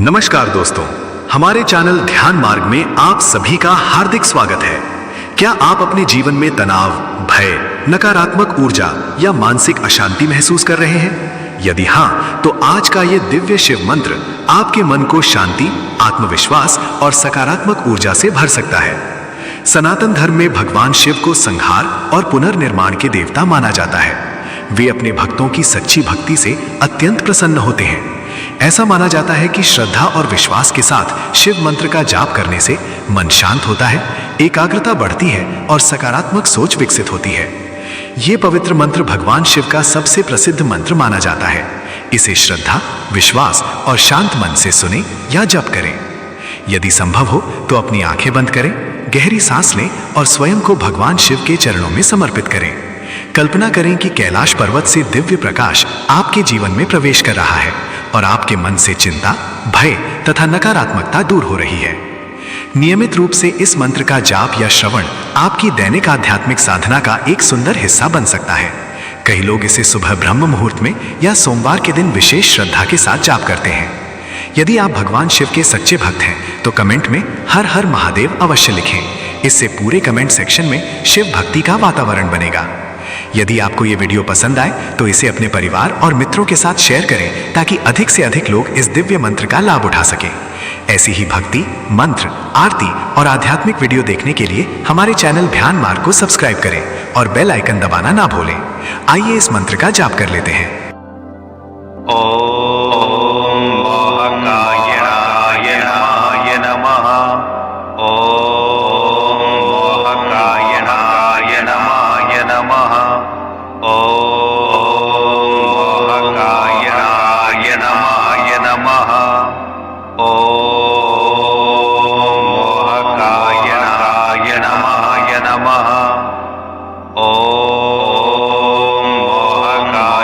नमस्कार दोस्तों, हमारे चैनल ध्यान मार्ग में आप सभी का हार्दिक स्वागत है। क्या आप अपने जीवन में तनाव, भय, नकारात्मक ऊर्जा या मानसिक अशांति महसूस कर रहे हैं? यदि हाँ, तो आज का ये दिव्य शिव मंत्र आपके मन को शांति, आत्मविश्वास और सकारात्मक ऊर्जा से भर सकता है। सनातन धर्म में भगवान शिव को संहार और पुनर्निर्माण के देवता माना जाता है। वे अपने भक्तों की सच्ची भक्ति से अत्यंत प्रसन्न होते हैं। ऐसा माना जाता है कि श्रद्धा और विश्वास के साथ शिव मंत्र का जाप करने से मन शांत होता है, एकाग्रता बढ़ती है और सकारात्मक सोच विकसित होती है। ये पवित्र मंत्र भगवान शिव का सबसे प्रसिद्ध मंत्र माना जाता है। इसे श्रद्धा, विश्वास और शांत मन से सुने या जप करें। यदि संभव हो तो अपनी आंखें बंद करें, गहरी सांस लें और स्वयं को भगवान शिव के चरणों में समर्पित करें। कल्पना करें कि कैलाश पर्वत से दिव्य प्रकाश आपके जीवन में प्रवेश कर रहा है और आपके मन से चिंता, भय तथा नकारात्मकता दूर हो रही है। नियमित रूप से इस मंत्र का जाप या श्रवण आपकी दैनिक आध्यात्मिक साधना का एक सुंदर हिस्सा बन सकता है। कई लोग इसे सुबह ब्रह्म मुहूर्त में या सोमवार के दिन विशेष श्रद्धा के साथ जाप करते हैं। यदि आप भगवान शिव के सच्चे भक्त हैं तो कमेंट में हर हर महादेव अवश्य लिखें। इससे पूरे कमेंट सेक्शन में शिव भक्ति का वातावरण बनेगा। यदि आपको ये वीडियो पसंद आए तो इसे अपने परिवार और मित्रों के साथ शेयर करें ताकि अधिक से अधिक लोग इस दिव्य मंत्र का लाभ उठा सकें। ऐसी ही भक्ति, मंत्र, आरती और आध्यात्मिक वीडियो देखने के लिए हमारे चैनल ध्यान मार्ग को सब्सक्राइब करें और बेल आइकन दबाना ना भूलें। आइए इस मंत्र का जाप कर लेते हैं। ओम महाकायनाय नमः। ओम महाकायनाय नमः। ओम महाकायनाय नमः। ओम महाकायनाय नमः। ओम महाकायनाय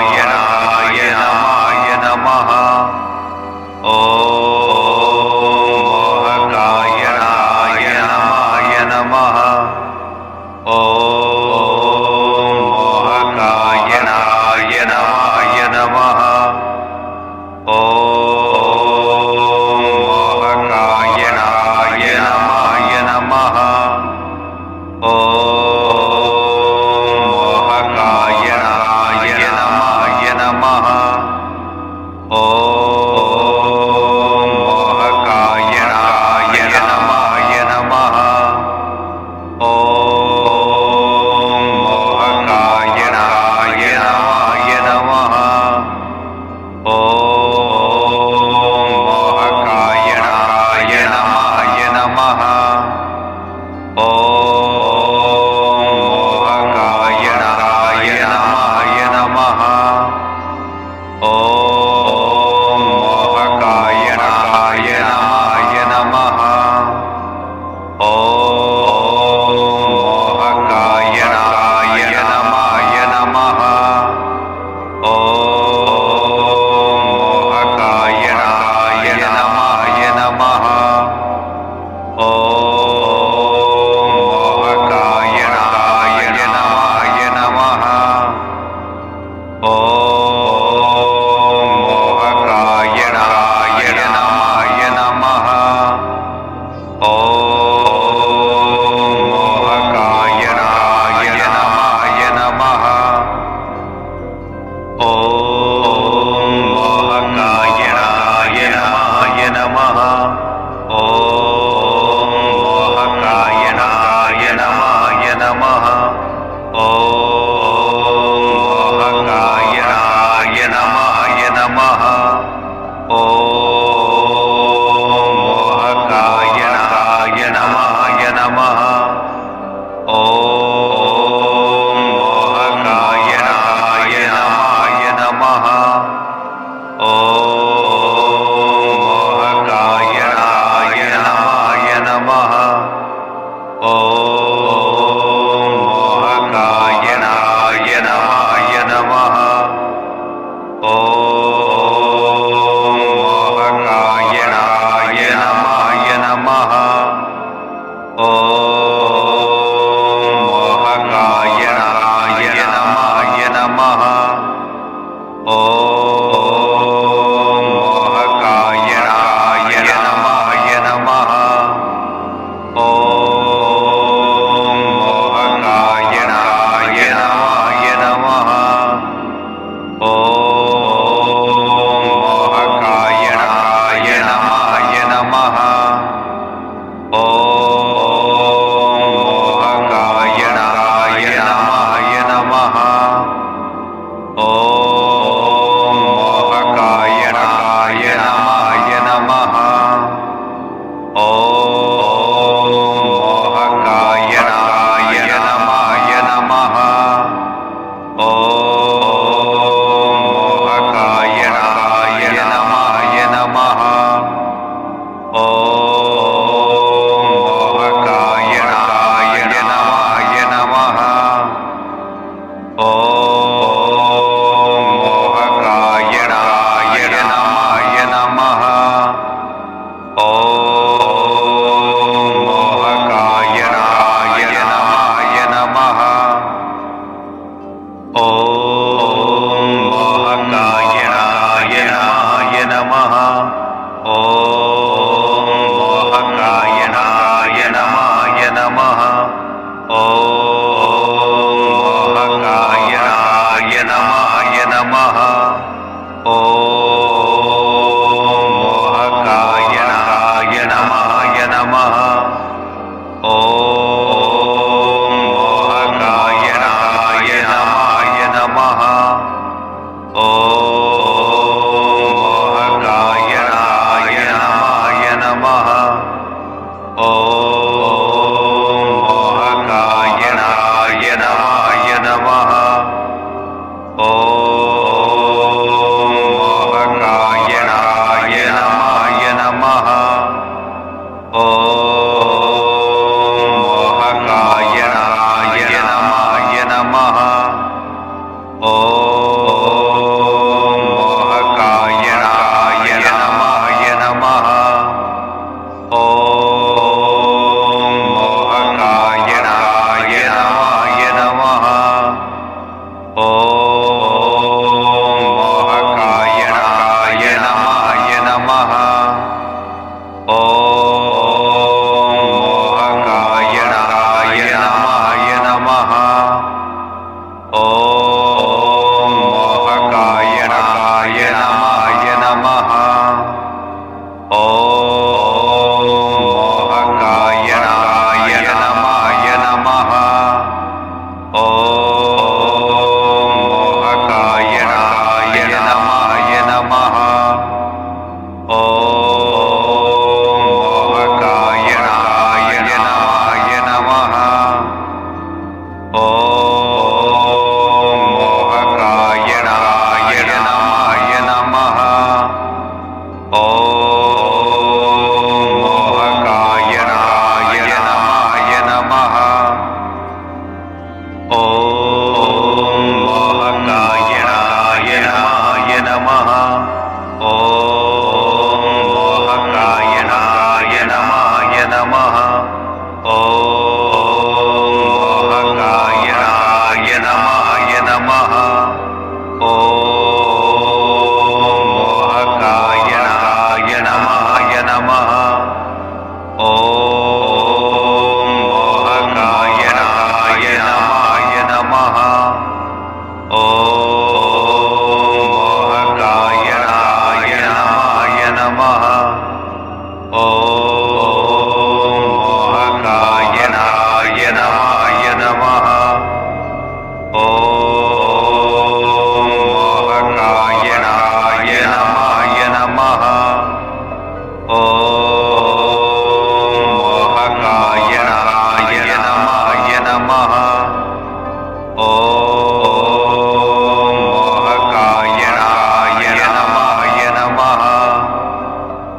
नमः। ओम महाकायनाय नमः। ओम महाकायनाय नमः। ओम महाकायनाय नमः। ओम महाकायनाय नमः। ओम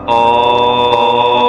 Om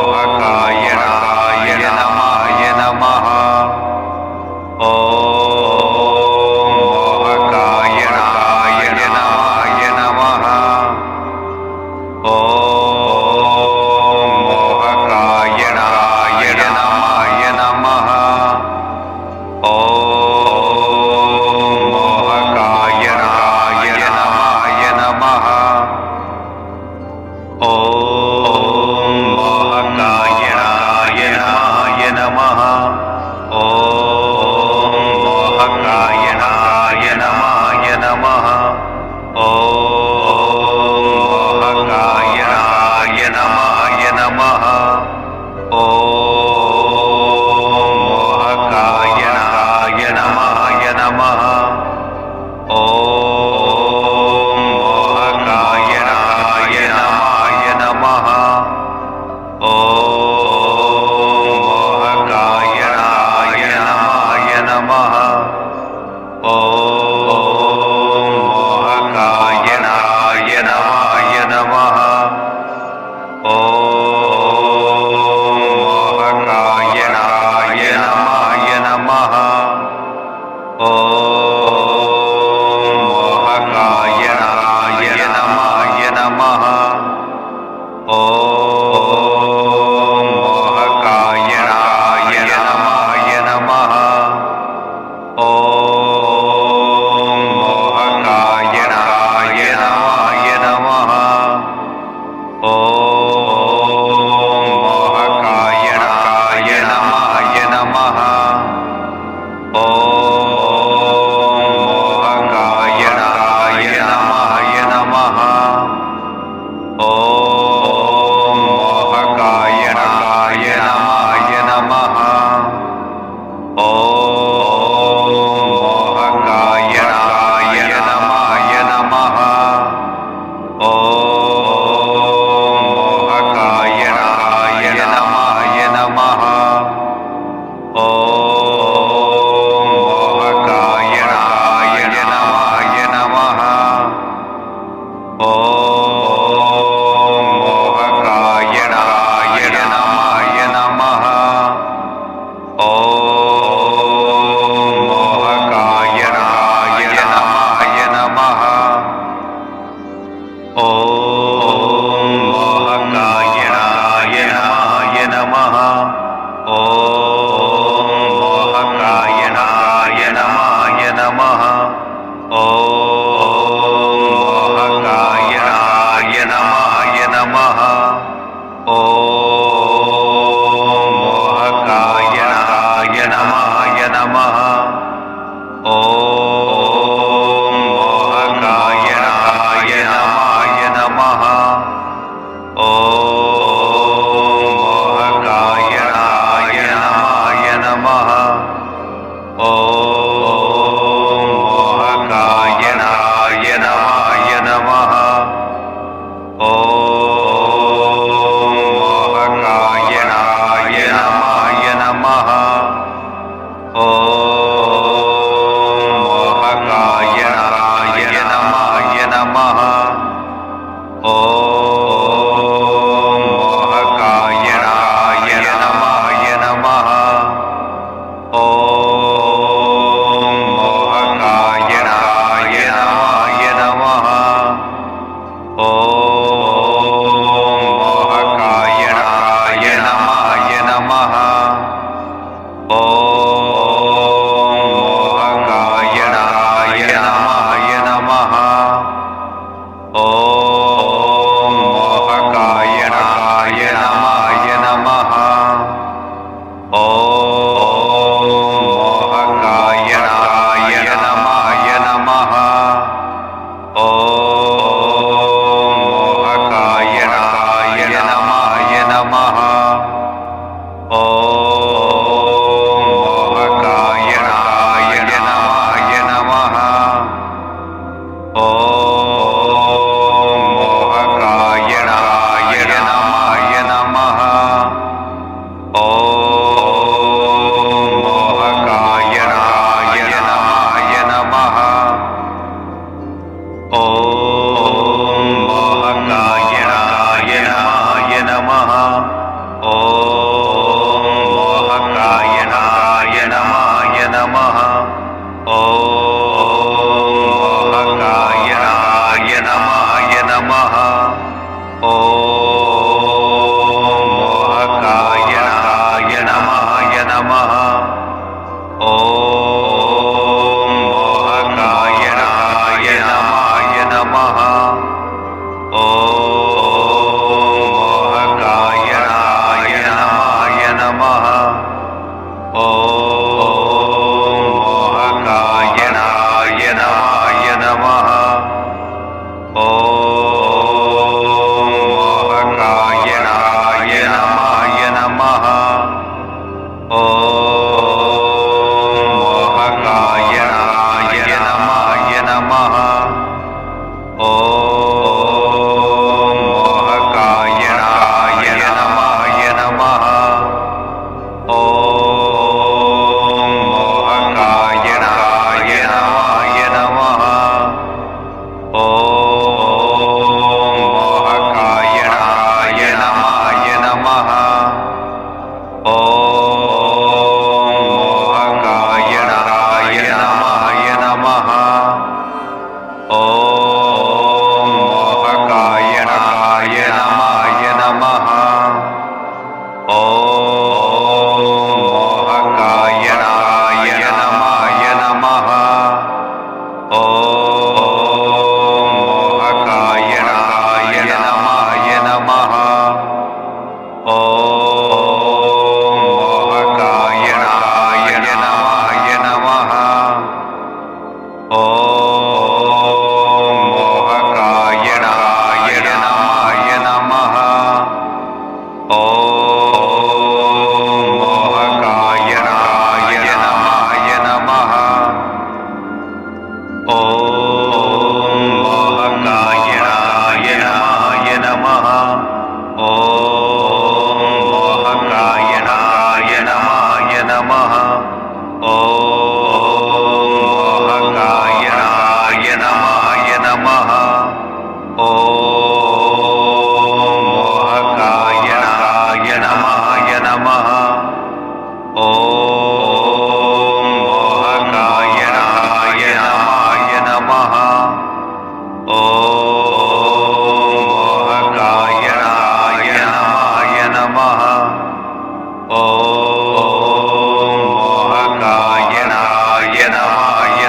मोहकायनाय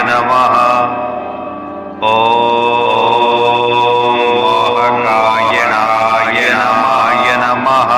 नमः मोहकायनाय नमः